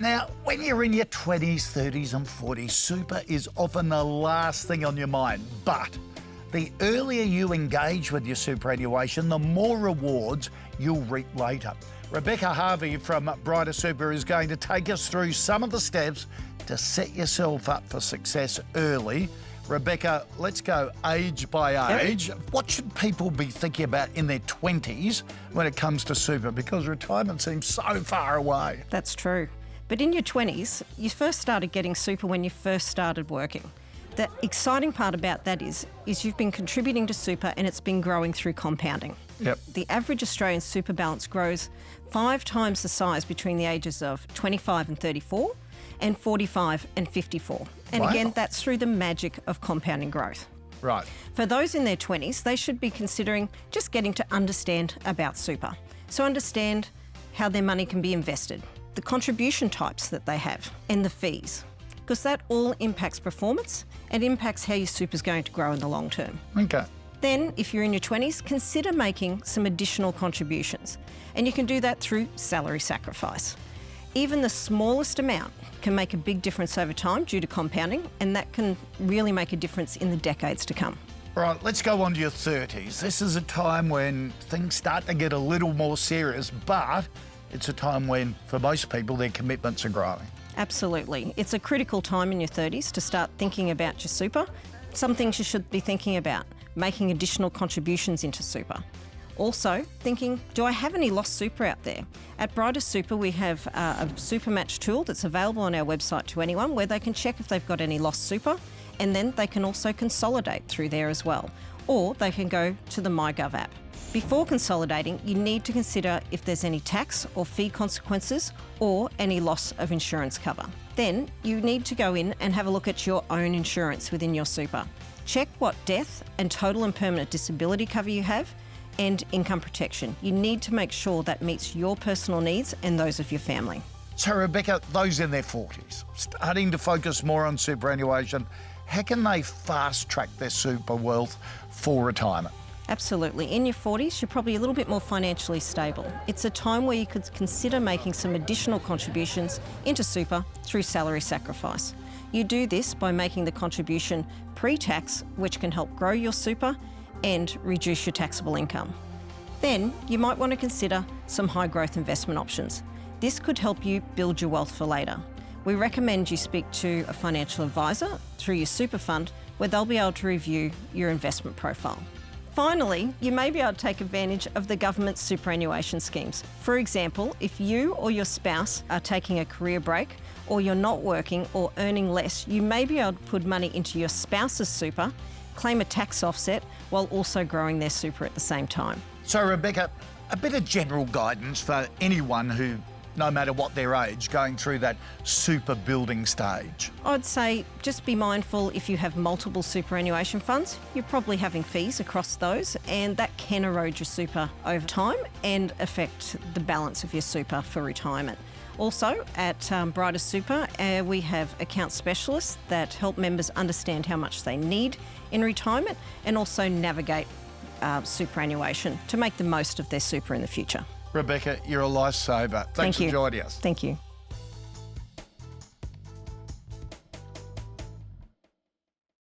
Now, when you're in your 20s, 30s and 40s, super is often the last thing on your mind. But the earlier you engage with your superannuation, the more rewards you'll reap later. Rebecca Harvey from Brighter Super is going to take us through some of the steps to set yourself up for success early. Rebecca, let's go age by age. Yep. What should people be thinking about in their 20s when it comes to super? Because retirement seems so far away. That's true. But in your 20s, you first started getting super when you first started working. The exciting part about that is you've been contributing to super and it's been growing through compounding. Yep. The average Australian super balance grows 5 times the size between the ages of 25 and 34 and 45 and 54. And Wow. again, that's through the magic of compounding growth. Right. For those in their 20s, they should be considering just getting to understand about super. So understand how their money can be invested, the contribution types that they have, and the fees, because that all impacts performance and impacts how your super is going to grow in the long term. Okay. Then, if you're in your 20s, consider making some additional contributions, and you can do that through salary sacrifice. Even the smallest amount can make a big difference over time due to compounding, and that can really make a difference in the decades to come. Right, let's go on to your 30s. This is a time when things start to get a little more serious, but it's a time when, for most people, their commitments are growing. Absolutely. It's a critical time in your 30s to start thinking about your super. Some things you should be thinking about: making additional contributions into super. Also thinking, do I have any lost super out there? At Brighter Super, we have a super match tool that's available on our website to anyone, where they can check if they've got any lost super, and then they can also consolidate through there as well. Or they can go to the MyGov app. Before consolidating, you need to consider if there's any tax or fee consequences or any loss of insurance cover. Then you need to go in and have a look at your own insurance within your super. Check what death and total and permanent disability cover you have, and income protection. You need to make sure that meets your personal needs and those of your family. So, Rebecca, those in their 40s, starting to focus more on superannuation, how can they fast-track their super wealth for retirement? Absolutely. In your 40s, you're probably a little bit more financially stable. It's a time where you could consider making some additional contributions into super through salary sacrifice. You do this by making the contribution pre-tax, which can help grow your super and reduce your taxable income. Then you might want to consider some high growth investment options. This could help you build your wealth for later. We recommend you speak to a financial advisor through your super fund, where they'll be able to review your investment profile. Finally, you may be able to take advantage of the government's superannuation schemes. For example, if you or your spouse are taking a career break, or you're not working or earning less, you may be able to put money into your spouse's super, claim a tax offset, while also growing their super at the same time. So, Rebecca, a bit of general guidance for anyone who, no matter what their age, going through that super building stage. I'd say just be mindful if you have multiple superannuation funds, you're probably having fees across those, and that can erode your super over time and affect the balance of your super for retirement. Also, at Brighter Super, we have account specialists that help members understand how much they need in retirement and also navigate superannuation to make the most of their super in the future. Rebecca, you're a lifesaver. Thanks for joining us. Thank you.